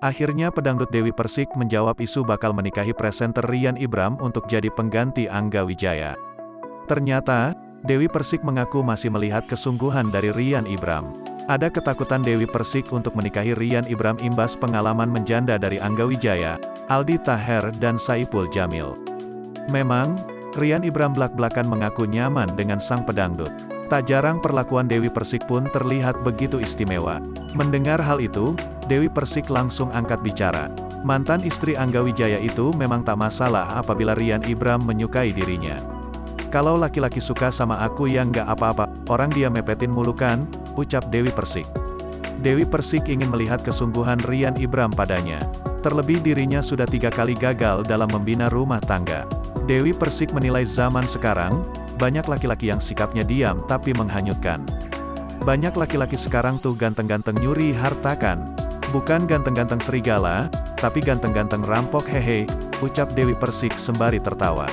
Akhirnya pedangdut Dewi Persik menjawab isu bakal menikahi presenter Rian Ibram untuk jadi pengganti Angga Wijaya. Ternyata, Dewi Persik mengaku masih melihat kesungguhan dari Rian Ibram. Ada ketakutan Dewi Persik untuk menikahi Rian Ibram imbas pengalaman menjanda dari Angga Wijaya, Aldi Taher dan Saipul Jamil. Memang, Rian Ibram blak-blakan mengaku nyaman dengan sang pedangdut. Tak jarang perlakuan Dewi Persik pun terlihat begitu istimewa. Mendengar hal itu, Dewi Persik langsung angkat bicara. Mantan istri Angga Wijaya itu memang tak masalah apabila Rian Ibram menyukai dirinya. Kalau laki-laki suka sama aku ya nggak apa-apa, orang dia mepetin mulu kan, ucap Dewi Persik. Dewi Persik ingin melihat kesungguhan Rian Ibram padanya. Terlebih dirinya sudah 3 kali gagal dalam membina rumah tangga. Dewi Persik menilai zaman sekarang, banyak laki-laki yang sikapnya diam tapi menghanyutkan. Banyak laki-laki sekarang tuh ganteng-ganteng nyuri harta kan. Bukan ganteng-ganteng serigala, tapi ganteng-ganteng rampok hehe, ucap Dewi Persik sembari tertawa.